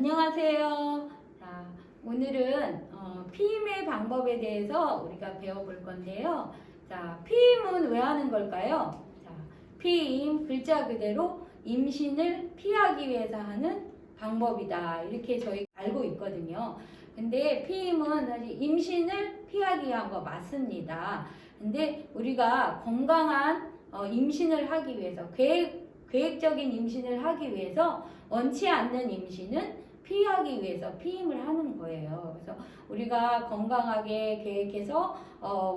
안녕하세요. 자, 오늘은 피임의 방법에 대해서 우리가 배워볼 건데요. 자, 피임은 왜 하는 걸까요? 자, 피임 글자 그대로 임신을 피하기 위해서 하는 방법이다. 이렇게 저희 알고 있거든요. 근데 피임은 사실 임신을 피하기 위한 거 맞습니다. 근데 우리가 건강한 임신을 하기 위해서 계획적인 임신을 하기 위해서 원치 않는 임신은 피하기 위해서 피임을 하는 거예요. 그래서 우리가 건강하게 계획해서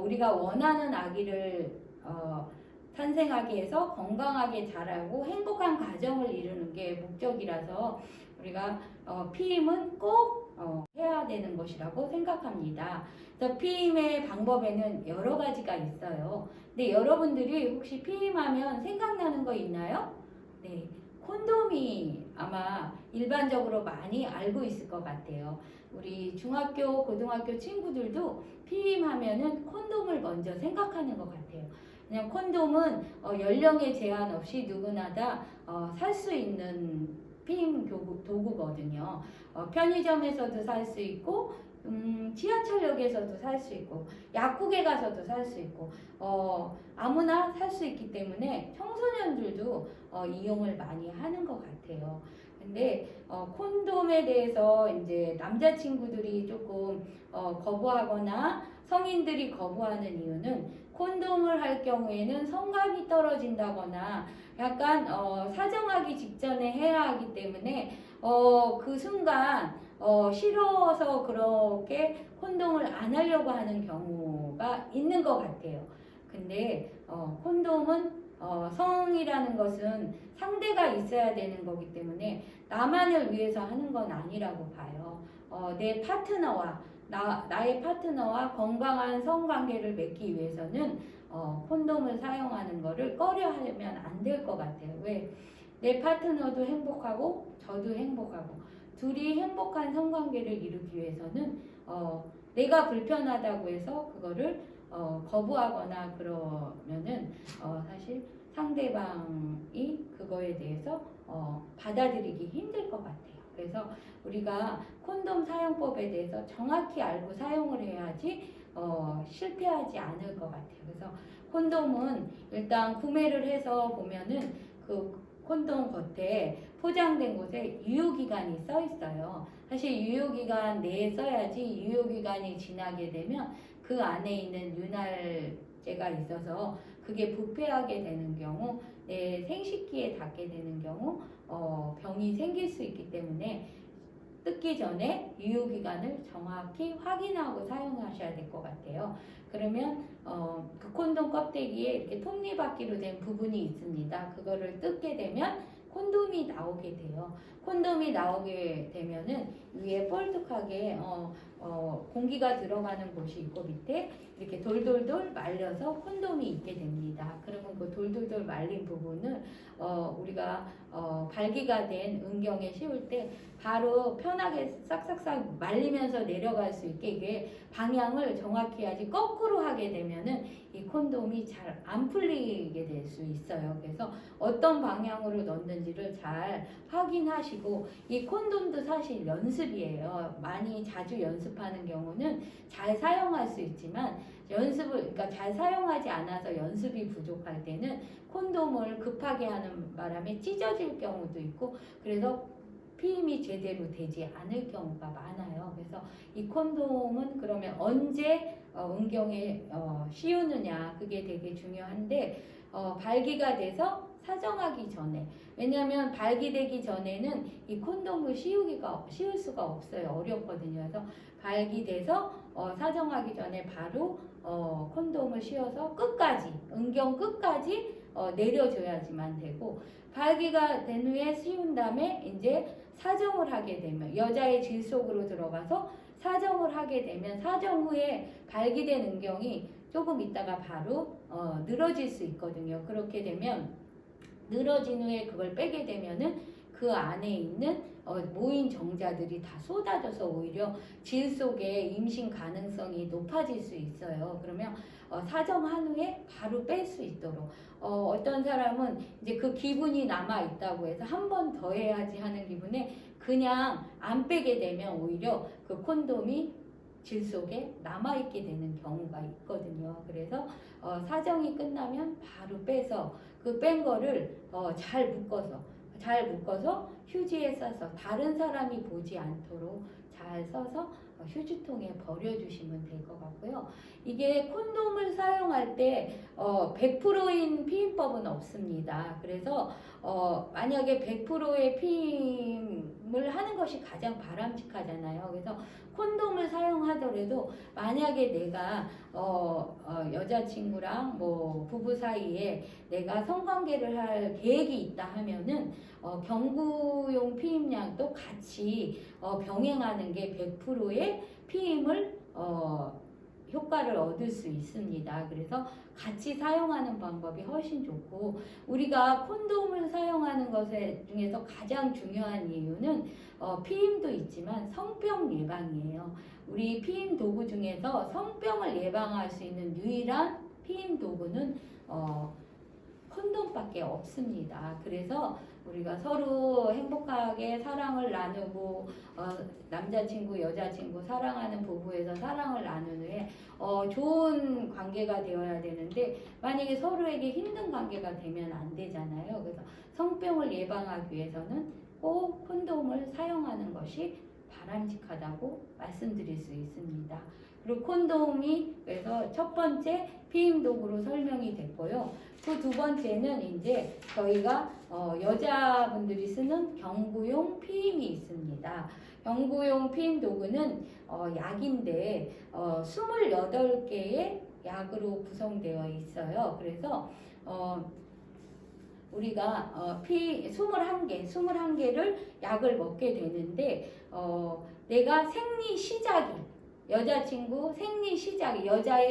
우리가 원하는 아기를 탄생하게 해서 건강하게 자라고 행복한 가정을 이루는 게 목적이라서 우리가 피임은 꼭 해야 되는 것이라고 생각합니다. 그래서 피임의 방법에는 여러 가지가 있어요. 근데 여러분들이 혹시 피임하면 생각나는 거 있나요? 네, 콘돔이 아마 일반적으로 많이 알고 있을 것 같아요. 우리 중학교, 고등학교 친구들도 피임하면은 콘돔을 먼저 생각하는 것 같아요. 그냥 콘돔은 연령에 제한 없이 누구나 다 살 수 있는 피임 도구거든요. 편의점에서도 살 수 있고, 지하철역에서도 살 수 있고, 약국에 가서도 살 수 있고, 아무나 살 수 있기 때문에 청소년들도 이용을 많이 하는 것 같아요. 근데 콘돔에 대해서 이제 남자친구들이 조금 거부하거나 성인들이 거부하는 이유는 콘돔을 할 경우에는 성감이 떨어진다거나 약간 사정하기 직전에 해야 하기 때문에 그 순간 싫어서 그렇게 콘돔을 안 하려고 하는 경우가 있는 것 같아요. 근데 콘돔은 성이라는 것은 상대가 있어야 되는 거기 때문에 나만을 위해서 하는 건 아니라고 봐요. 내 파트너와 나의 파트너와 건강한 성관계를 맺기 위해서는 콘돔을 사용하는 거를 꺼려하면 안 될 것 같아요. 왜? 내 파트너도 행복하고 저도 행복하고 둘이 행복한 성관계를 이루기 위해서는 내가 불편하다고 해서 그거를 거부하거나 그러면은 사실 상대방이 그거에 대해서 받아들이기 힘들 것 같아요. 그래서 우리가 콘돔 사용법에 대해서 정확히 알고 사용을 해야지 실패하지 않을 것 같아요. 그래서 콘돔은 일단 구매를 해서 보면은 그 콘돔 겉에 포장된 곳에 유효기간이 써 있어요. 사실 유효기간 내에 써야지 유효기간이 지나게 되면 그 안에 있는 윤활제가 있어서 그게 부패하게 되는 경우 내 생식기에 닿게 되는 경우 병이 생길 수 있기 때문에 뜯기 전에 유효기간을 정확히 확인하고 사용하셔야 될 것 같아요. 그러면 그 콘돔 껍데기에 이렇게 톱니바퀴로 된 부분이 있습니다. 그거를 뜯게 되면 콘돔이 나오게 돼요. 콘돔이 나오게 되면은 위에 뻘뚝하게 공기가 들어가는 곳이 있고 밑에 이렇게 돌돌돌 말려서 콘돔이 있게 됩니다. 그러면 그 돌돌돌 말린 부분을 우리가 발기가 된 은경에 씌울 때 바로 편하게 싹싹싹 말리면서 내려갈 수 있게 이게 방향을 정확히 하지 거꾸로 하게 되면은 이 콘돔이 잘 안 풀리게 될 수 있어요. 그래서 어떤 방향으로 넣는지를 잘 확인하시고 이 콘돔도 사실 연습이에요. 많이 자주 연습하는 경우는 잘 사용할 수 있지만 그러니까 잘 사용하지 않아서 연습이 부족할 때는 콘돔을 급하게 하는 바람에 찢어질 경우도 있고 그래서 피임이 제대로 되지 않을 경우가 많아요. 그래서 이 콘돔은 그러면 언제 은경에 씌우느냐 그게 되게 중요한데 발기가 돼서 사정하기 전에 왜냐하면 발기되기 전에는 이 콘돔을 씌울 수가 없어요. 어렵거든요. 그래서 발기돼서 사정하기 전에 바로 콘돔을 씌워서 끝까지 은경 끝까지 내려줘야지만 되고 발기가 된 후에 씌운 다음에 이제 사정을 하게 되면 여자의 질 속으로 들어가서 사정을 하게 되면 사정 후에 발기된 은경이 조금 있다가 바로 늘어질 수 있거든요. 그렇게 되면 늘어진 후에 그걸 빼게 되면은 그 그 안에 있는 모인 정자들이 다 쏟아져서 오히려 질 속에 임신 가능성이 높아질 수 있어요. 그러면 사정한 후에 바로 뺄 수 있도록 어떤 사람은 이제 그 기분이 남아 있다고 해서 한 번 더 해야지 하는 기분에 그냥 안 빼게 되면 오히려 그 콘돔이 질 속에 남아있게 되는 경우가 있거든요. 그래서 사정이 끝나면 바로 빼서 그 뺀 거를 잘 묶어서 휴지에 싸서 다른 사람이 보지 않도록 잘 써서 휴지통에 버려주시면 될 것 같고요. 이게 콘돔을 사용할 때 100%인 피임법은 없습니다. 그래서 만약에 100%의 피임을 하는 것이 가장 바람직하잖아요. 그래서 콘돔을 사용하더라도 만약에 내가 여자친구랑 뭐 부부 사이에 내가 성관계를 할 계획이 있다 하면은 경구용 피임약도 같이 병행하는 게 100%의 피임을 효과를 얻을 수 있습니다. 그래서 같이 사용하는 방법이 훨씬 좋고, 우리가 콘돔을 사용하는 것 중에서 가장 중요한 이유는 피임도 있지만 성병 예방이에요. 우리 피임 도구 중에서 성병을 예방할 수 있는 유일한 피임 도구는 콘돔밖에 없습니다. 그래서 우리가 서로 행복하게 사랑을 나누고 남자친구, 여자친구 사랑하는 부부에서 사랑을 나눈 후에 좋은 관계가 되어야 되는데 만약에 서로에게 힘든 관계가 되면 안 되잖아요. 그래서 성병을 예방하기 위해서는 꼭 콘돔을 사용하는 것이 바람직하다고 말씀드릴 수 있습니다. 그리고 콘돔이 그래서 첫 번째 피임 도구로 설명이 됐고요. 그 두 번째는 이제 저희가 여자분들이 쓰는 경구용 피임이 있습니다. 경구용 피임 도구는 약인데 28개의 약으로 구성되어 있어요. 그래서 우리가 21개를 약을 먹게 되는데 내가 생리 시작일, 여자의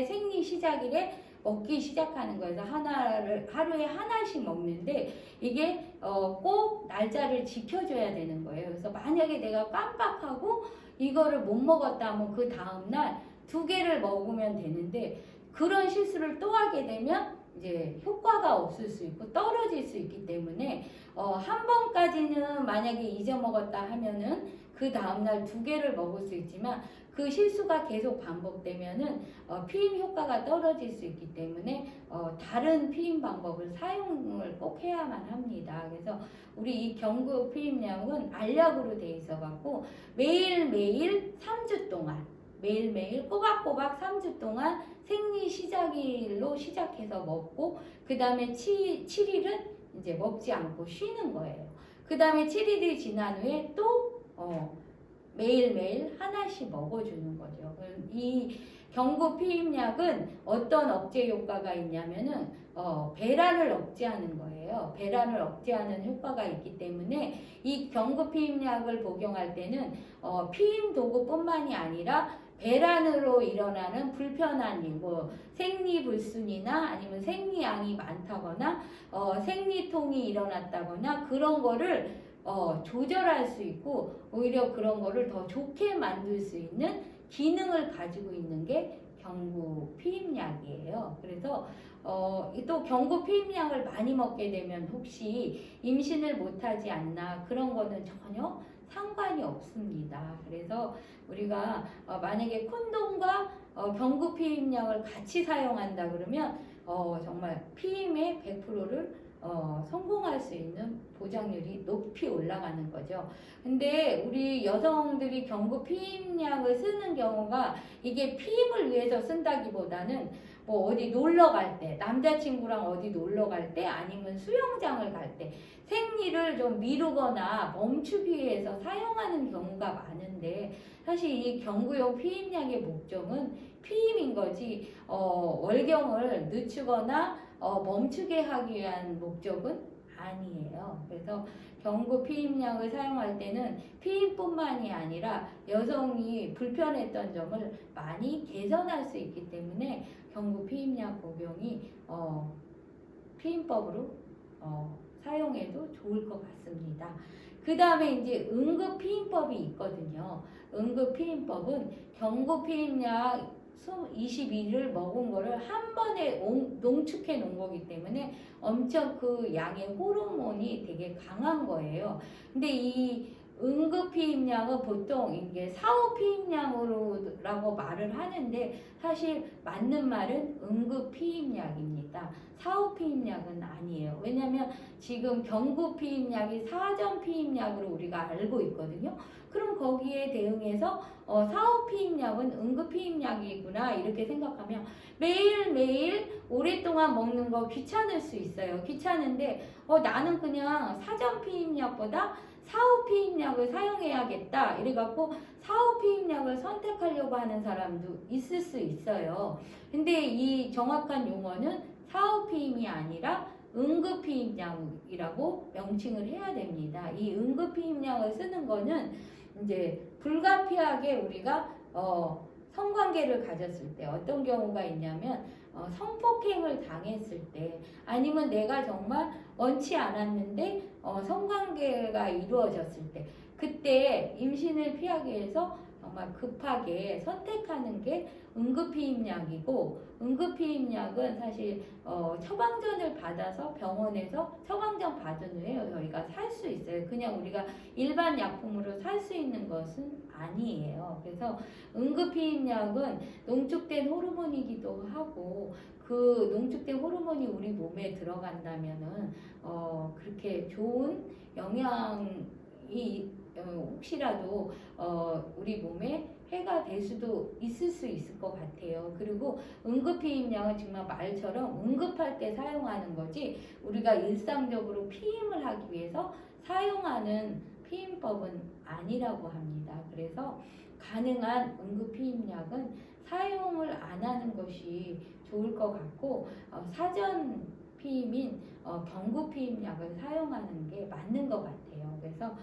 생리 시작일에 먹기 시작하는 거예요. 하루에 하나씩 먹는데 이게 꼭 날짜를 지켜줘야 되는 거예요. 그래서 만약에 내가 깜빡하고 이거를 못 먹었다 하면 그 다음날 2개를 먹으면 되는데 그런 실수를 또 하게 되면 이제 효과가 없을 수 있고 떨어질 수 있기 때문에 한 번까지는 만약에 잊어먹었다 하면은 그 다음날 2개를 먹을 수 있지만 그 실수가 계속 반복되면은 피임 효과가 떨어질 수 있기 때문에 다른 피임 방법을 사용을 꼭 해야만 합니다. 그래서 우리 이 경구 피임약은 알약으로 돼 있어 갖고 매일매일 3주 동안 매일매일 꼬박꼬박 3주 동안 생리 시작일로 시작해서 먹고 그 다음에 7일은 이제 먹지 않고 쉬는 거예요. 그 다음에 7일이 지난 후에 또 매일매일 하나씩 먹어주는 거죠. 이 경구 피임약은 어떤 억제 효과가 있냐면은 배란을 억제하는 거예요. 배란을 억제하는 효과가 있기 때문에 이 경구 피임약을 복용할 때는 피임 도구뿐만이 아니라 배란으로 일어나는 불편한 일, 뭐 생리불순이나 아니면 생리양이 많다거나 생리통이 일어났다거나 그런 거를 조절할 수 있고 오히려 그런 거를 더 좋게 만들 수 있는 기능을 가지고 있는 게 경구 피임약이에요. 그래서 또 경구 피임약을 많이 먹게 되면 혹시 임신을 못하지 않나 그런 거는 전혀 상관이 없습니다. 그래서 우리가 만약에 콘돔과 경구 피임약을 같이 사용한다 그러면 정말 피임의 100%를 성공할 수 있는 보장률이 높이 올라가는 거죠. 근데 우리 여성들이 경구 피임약을 쓰는 경우가 이게 피임을 위해서 쓴다기보다는 뭐 어디 놀러 갈 때, 남자친구랑 어디 놀러 갈 때, 아니면 수영장을 갈 때 생리를 좀 미루거나 멈추기 위해서 사용하는 경우가 많은데 사실 이 경구용 피임약의 목적은 피임인 거지 월경을 늦추거나 멈추게 하기 위한 목적은 아니에요. 그래서 경구 피임약을 사용할 때는 피임뿐만이 아니라 여성이 불편했던 점을 많이 개선할 수 있기 때문에 경구 피임약 복용이 피임법으로 사용해도 좋을 것 같습니다. 그 다음에 이제 응급피임법이 있거든요. 응급피임법은 경구피임약 22를 먹은 거를 한 번에 농축해 놓은 거기 때문에 엄청 그 양의 호르몬이 되게 강한 거예요. 근데 이 응급피임약은 보통 이게 사후피임약으로라고 말을 하는데 사실 맞는 말은 응급피임약입니다. 사후피임약은 아니에요. 왜냐하면 지금 경구피임약이 사전피임약으로 우리가 알고 있거든요. 그럼 거기에 대응해서 사후피임약은 응급피임약이구나 이렇게 생각하면 매일매일 오랫동안 먹는 거 귀찮을 수 있어요. 귀찮은데 나는 그냥 사전피임약보다 사후피임약을 사용해야겠다 이래갖고 사후피임약을 선택하려고 하는 사람도 있을 수 있어요. 근데 이 정확한 용어는 사후피임이 아니라 응급피임약이라고 명칭을 해야 됩니다. 이 응급피임약을 쓰는 거는 이제 불가피하게 우리가 성관계를 가졌을 때 어떤 경우가 있냐면 성폭행을 당했을 때 아니면 내가 정말 원치 않았는데 성관계가 이루어졌을 때 그때 임신을 피하기 위해서 정말 급하게 선택하는 게 응급피임약이고 응급피임약은 사실 처방전을 받아서 병원에서 처방전 받은 후에 저희가 살 수 있어요. 그냥 우리가 일반 약품으로 살 수 있는 것은 아니에요. 그래서 응급피임약은 농축된 호르몬이기도 하고 그 농축된 호르몬이 우리 몸에 들어간다면은 그렇게 좋은 영향이 혹시라도 우리 몸에 해가 될 수도 있을 수 있을 것 같아요. 그리고 응급피임약은 정말 말처럼 응급할 때 사용하는 거지 우리가 일상적으로 피임을 하기 위해서 사용하는 피임법은 아니라고 합니다. 그래서 가능한 응급피임약은 사용을 안 하는 것이 좋을 것 같고 사전 피임인 경구피임약을 사용하는 게 맞는 것 같아요. 그래서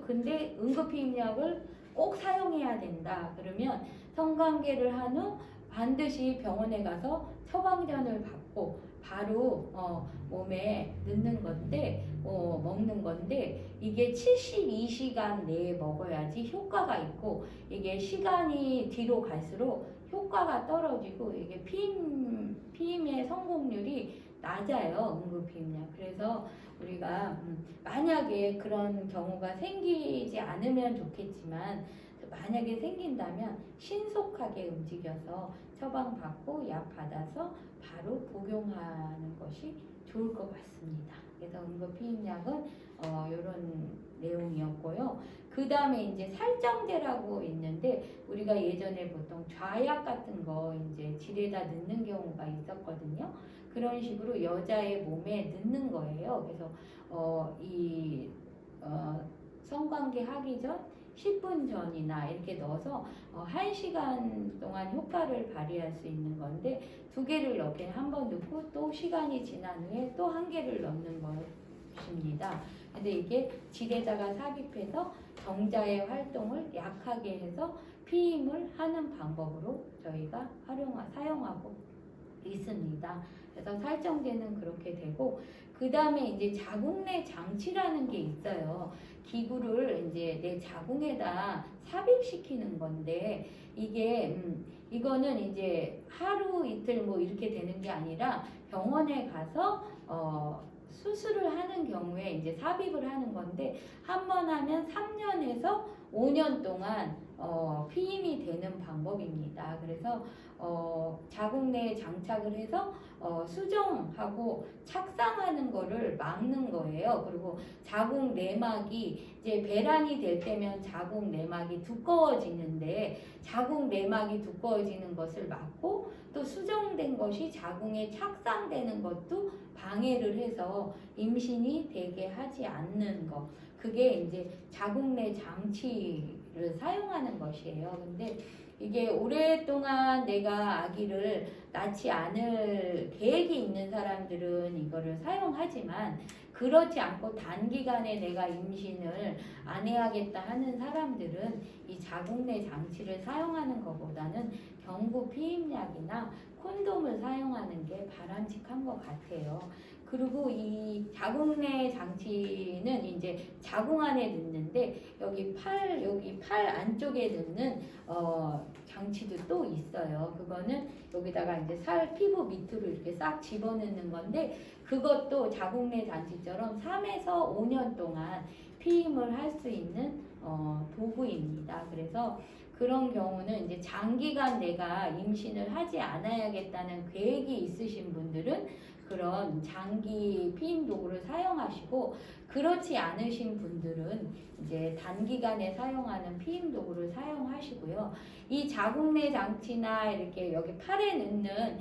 근데 응급피임약을 꼭 사용해야 된다. 그러면 성관계를 한 후 반드시 병원에 가서 처방전을 받고 바로 몸에 넣는 건데 먹는 건데 이게 72시간 내에 먹어야지 효과가 있고 이게 시간이 뒤로 갈수록 효과가 떨어지고 이게 피임의 성공률이 낮아요. 응급피임약. 그래서 우리가 만약에 그런 경우가 생기지 않으면 좋겠지만 만약에 생긴다면 신속하게 움직여서 처방받고 약 받아서 바로 복용하는 것이 좋을 것 같습니다. 그래서 응급피임약은 이런 내용이었고요. 그 다음에 이제 살정제라고 있는데 우리가 예전에 보통 좌약 같은 거 이제 질에다 넣는 경우가 있었거든요. 그런 식으로 여자의 몸에 넣는 거예요. 그래서 성관계 하기 전 10분 전이나 이렇게 넣어서 1시간 동안 효과를 발휘할 수 있는 건데 두 개를 이렇게 한번 넣고 또 시간이 지난 후에 또 한 개를 넣는 것입니다. 근데 이게 질에다가 삽입해서 정자의 활동을 약하게 해서 피임을 하는 방법으로 저희가 사용하고 있습니다. 그래서 살정제는 그렇게 되고 그 다음에 이제 자궁내 장치라는 게 있어요. 기구를 이제 내 자궁에다 삽입시키는 건데 이거는 이제 하루 이틀 뭐 이렇게 되는 게 아니라 병원에 가서 수술을 하는 경우에 이제 삽입을 하는 건데 한 번 하면 3년에서 5년 동안 피임이 되는 방법입니다. 그래서 자궁내에 장착을 해서 수정하고 착상하는 거를 막는 거예요. 그리고 자궁 내막이 이제 배란이 될 때면 자궁 내막이 두꺼워지는데 자궁 내막이 두꺼워지는 것을 막고 또 수정된 것이 자궁에 착상되는 것도 방해를 해서 임신이 되게 하지 않는 것. 그게 이제 자궁내 장치를 사용하는 것이에요. 근데 이게 오랫동안 내가 아기를 낳지 않을 계획이 있는 사람들은 이거를 사용하지만 그렇지 않고 단기간에 내가 임신을 안 해야겠다 하는 사람들은 이 자궁내 장치를 사용하는 것보다는 경구 피임약이나 콘돔을 사용하는 게 바람직한 것 같아요. 그리고 이 자궁내 장치는 이제 자궁 안에 넣는데 여기 팔 안쪽에 넣는 장치도 또 있어요. 그거는 여기다가 이제 피부 밑으로 이렇게 싹 집어넣는 건데 그것도 자궁내 장치처럼 3에서 5년 동안 피임을 할 수 있는 도구입니다. 그래서 그런 경우는 이제 장기간 내가 임신을 하지 않아야겠다는 계획이 있으신 분들은 그런 장기 피임 도구를 사용하시고, 그렇지 않으신 분들은 이제 단기간에 사용하는 피임 도구를 사용하시고요. 이 자궁내 장치나 이렇게 여기 팔에 넣는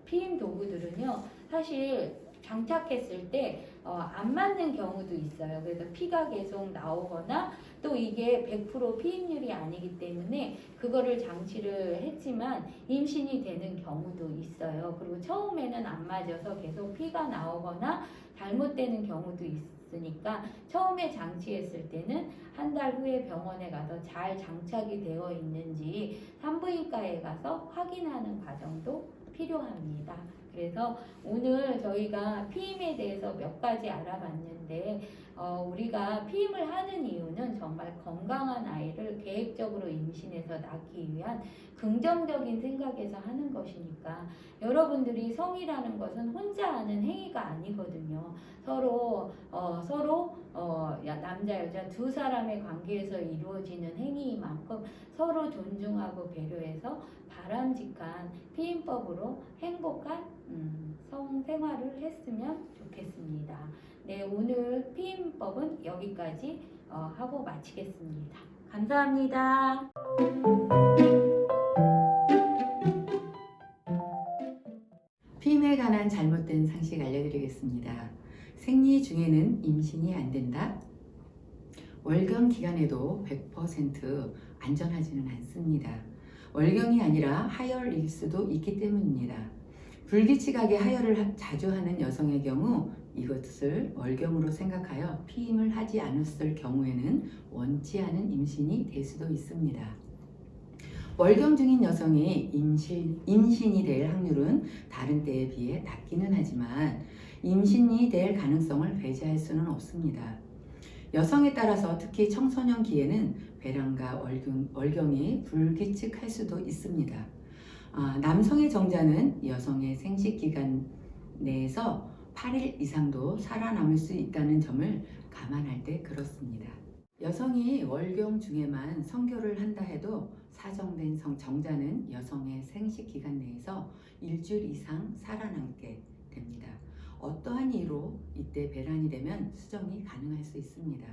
피임 도구들은요, 사실 장착했을 때 안 맞는 경우도 있어요. 그래서 피가 계속 나오거나 또 이게 100% 피임률이 아니기 때문에 그거를 장치를 했지만 임신이 되는 경우도 있어요. 그리고 처음에는 안 맞아서 계속 피가 나오거나 잘못되는 경우도 있으니까 처음에 장치했을 때는 한 달 후에 병원에 가서 잘 장착이 되어 있는지 산부인과에 가서 확인하는 과정도 필요합니다. 그래서 오늘 저희가 피임에 대해서 몇 가지 알아봤는데 우리가 피임을 하는 이유는 정말 건강한 아이를 계획적으로 임신해서 낳기 위한 긍정적인 생각에서 하는 것이니까, 여러분들이 성이라는 것은 혼자 하는 행위가 아니거든요. 서로 남자 여자 두 사람의 관계에서 이루어지는 행위인 만큼 서로 존중하고 배려해서 바람직한 피임법으로 행복한 성생활을 했으면 좋겠습니다. 네, 오늘 피임법은 여기까지 하고 마치겠습니다. 감사합니다. 피임에 관한 잘못된 상식 알려드리겠습니다. 생리 중에는 임신이 안 된다. 월경 기간에도 100% 안전하지는 않습니다. 월경이 아니라 하혈일 수도 있기 때문입니다. 불규칙하게 하혈을 자주 하는 여성의 경우 이것을 월경으로 생각하여 피임을 하지 않았을 경우에는 원치 않은 임신이 될 수도 있습니다. 월경 중인 여성이 임신이 될 확률은 다른 때에 비해 낮기는 하지만 임신이 될 가능성을 배제할 수는 없습니다. 여성에 따라서 특히 청소년기에는 배란과 월경이 불규칙할 수도 있습니다. 남성의 정자는 여성의 생식기간 내에서 8일 이상도 살아남을 수 있다는 점을 감안할 때 그렇습니다. 여성이 월경 중에만 성교를 한다 해도 사정된 정자는 여성의 생식기간 내에서 일주일 이상 살아남게 됩니다. 어떠한 이유로 이때 배란이 되면 수정이 가능할 수 있습니다.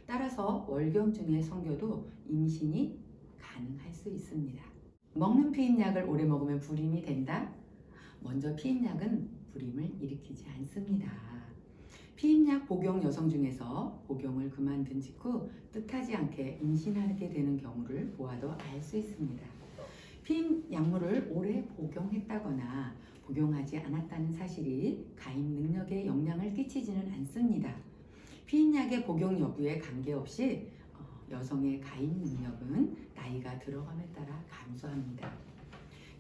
따라서 월경 중의 성교도 임신이 가능할 수 있습니다. 먹는 피임약을 오래 먹으면 불임이 된다? 먼저 피임약은 불임을 일으키지 않습니다. 피임약 복용 여성 중에서 복용을 그만둔 직후 뜻하지 않게 임신하게 되는 경우를 보아도 알 수 있습니다. 피임 약물을 오래 복용했다거나 복용하지 않았다는 사실이 가임 능력에 영향을 끼치지는 않습니다. 피임약의 복용 여부에 관계없이 여성의 가임 능력은 나이가 들어감에 따라 감소합니다.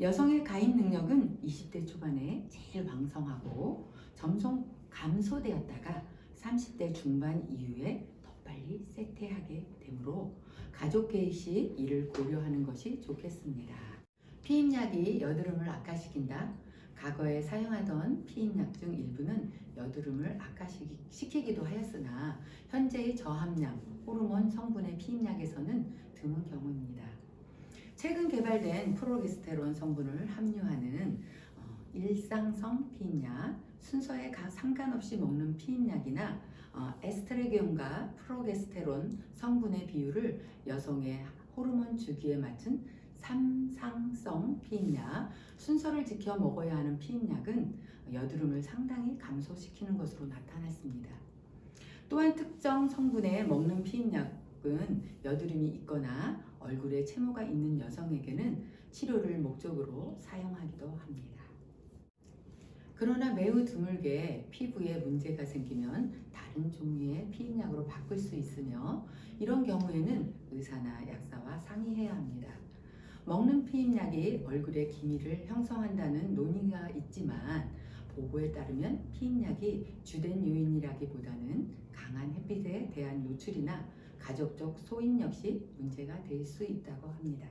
여성의 가임 능력은 20대 초반에 제일 왕성하고 점점 감소되었다가 30대 중반 이후에 더 빨리 쇠퇴하게 되므로 가족 계획 시 이를 고려하는 것이 좋겠습니다. 피임약이 여드름을 악화시킨다. 과거에 사용하던 피임약 중 일부는 여드름을 악화시키기도 하였으나 현재의 저함량 호르몬 성분의 피임약에서는 드문 경우입니다. 최근 개발된 프로게스테론 성분을 함유하는 일상성 피임약, 순서에 상관없이 먹는 피임약이나 에스트로겐과 프로게스테론 성분의 비율을 여성의 호르몬 주기에 맞춘 삼상성 피임약, 순서를 지켜 먹어야 하는 피임약은 여드름을 상당히 감소시키는 것으로 나타났습니다. 또한 특정 성분의 먹는 피임약은 여드름이 있거나 얼굴에 채모가 있는 여성에게는 치료를 목적으로 사용하기도 합니다. 그러나 매우 드물게 피부에 문제가 생기면 다른 종류의 피임약으로 바꿀 수 있으며 이런 경우에는 의사나 약사와 상의해야 합니다. 먹는 피임약이 얼굴에 기미를 형성한다는 논의가 있지만 보고에 따르면 피임약이 주된 요인이라기보다는 강한 햇빛에 대한 노출이나 가족적 소인 역시 문제가 될 수 있다고 합니다.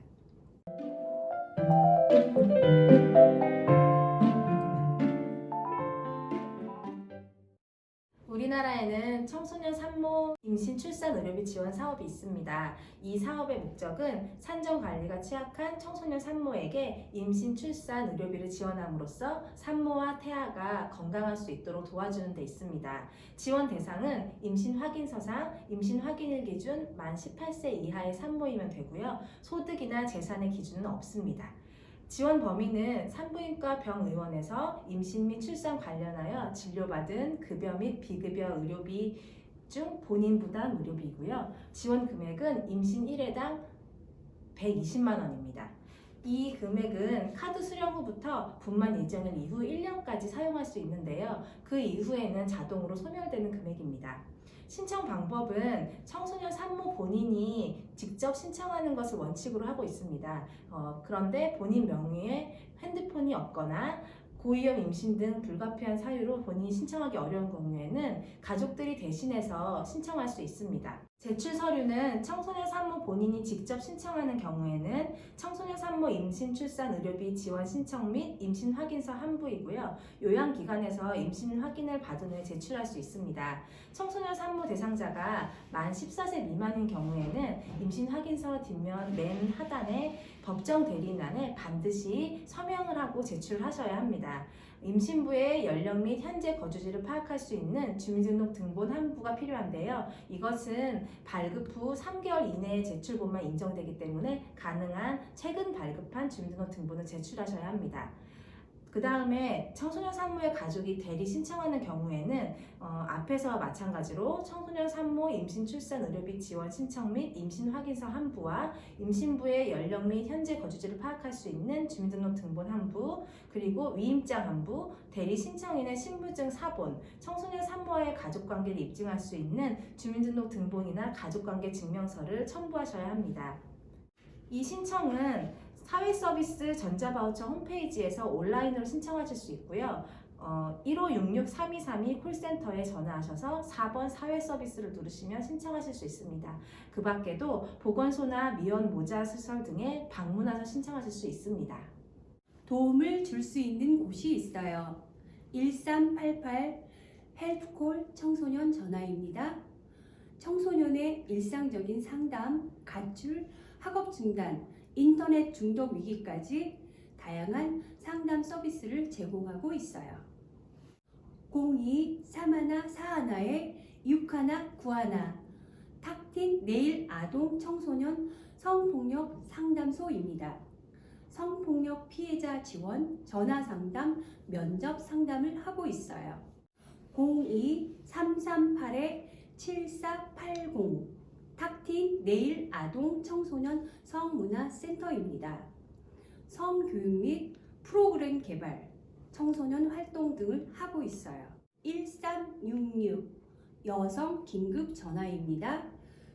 우리나라에는 청소년 산모 임신 출산 의료비 지원 사업이 있습니다. 이 사업의 목적은 산정 관리가 취약한 청소년 산모에게 임신 출산 의료비를 지원함으로써 산모와 태아가 건강할 수 있도록 도와주는 데 있습니다. 지원 대상은 임신 확인서상 임신 확인일 기준 만 18세 이하의 산모이면 되고요. 소득이나 재산의 기준은 없습니다. 지원 범위는 산부인과 병의원에서 임신 및 출산 관련하여 진료받은 급여 및 비급여 의료비 중 본인 부담 의료비이고요. 지원 금액은 임신 1회당 120만 원입니다. 이 금액은 카드 수령 후부터 분만 예정일 이후 1년까지 사용할 수 있는데요. 그 이후에는 자동으로 소멸되는 금액입니다. 신청 방법은 청소년 산모 본인이 직접 신청하는 것을 원칙으로 하고 있습니다. 그런데 본인 명의의 핸드폰이 없거나 고위험 임신 등 불가피한 사유로 본인이 신청하기 어려운 경우에는 가족들이 대신해서 신청할 수 있습니다. 제출 서류는 청소년 산모 본인이 직접 신청하는 경우에는 청소년 산모 임신 출산 의료비 지원 신청 및 임신 확인서 한부이고요. 요양기관에서 임신 확인을 받은 후에 제출할 수 있습니다. 청소년 산모 대상자가 만 14세 미만인 경우에는 임신 확인서 뒷면 맨 하단에 법정 대리인란에 반드시 서명을 하고 제출하셔야 합니다. 임신부의 연령 및 현재 거주지를 파악할 수 있는 주민등록 등본 한부가 필요한데요. 이것은 발급 후 3개월 이내에 제출본만 인정되기 때문에 가능한 최근 발급한 주민등록 등본을 제출하셔야 합니다. 그 다음에 청소년 산모의 가족이 대리 신청하는 경우에는 앞에서와 마찬가지로 청소년 산모 임신 출산 의료비 지원 신청 및 임신 확인서 한부와 임신부의 연령 및 현재 거주지를 파악할 수 있는 주민등록 등본 한부, 그리고 위임장 한부, 대리 신청인의 신분증 사본, 청소년 산모와의 가족관계를 입증할 수 있는 주민등록 등본이나 가족관계 증명서를 첨부하셔야 합니다. 이 신청은 사회서비스 전자바우처 홈페이지에서 온라인으로 신청하실 수 있고요. 1566-3232 콜센터에 전화하셔서 4번 사회서비스를 누르시면 신청하실 수 있습니다. 그 밖에도 보건소나 미혼 모자 시설 등에 방문하셔서 신청하실 수 있습니다. 도움을 줄 수 있는 곳이 있어요. 1388 헬프콜 청소년 전화입니다. 청소년의 일상적인 상담, 가출, 학업 중단, 인터넷 중독 위기까지 다양한 상담 서비스를 제공하고 있어요. 02-3141-6191 탁틴 내일 아동 청소년 성폭력 상담소입니다. 성폭력 피해자 지원, 전화 상담, 면접 상담을 하고 있어요. 02-338-7480 탁틴 내일 아동 청소년 성문화센터입니다. 성교육 및 프로그램 개발, 청소년 활동 등을 하고 있어요. 1366 여성 긴급 전화입니다.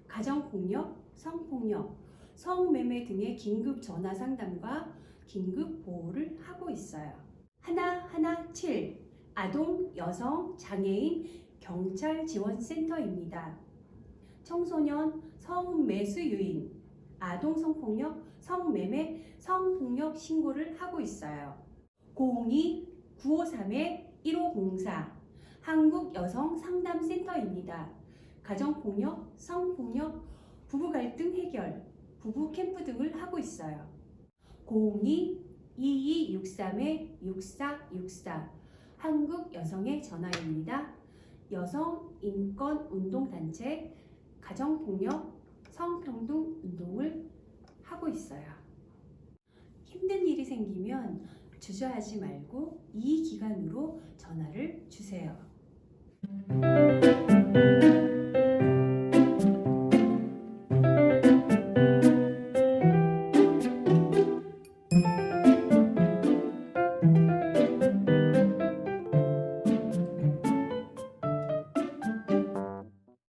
가정폭력, 성폭력, 성매매 등의 긴급 전화 상담과 긴급 보호를 하고 있어요. 117 아동, 여성, 장애인 경찰 지원센터입니다. 청소년 성매수 유인, 아동 성폭력, 성매매, 성폭력 신고를 하고 있어요. 052-953-1504 한국여성상담센터입니다. 가정폭력, 성폭력, 부부갈등 해결, 부부 캠프 등을 하고 있어요. 02-2263-6464 한국여성의 전화입니다. 여성인권운동단체, 가정폭력, 성평등 운동을 하고 있어요. 힘든 일이 생기면 주저하지 말고 이 기간으로 전화를 주세요.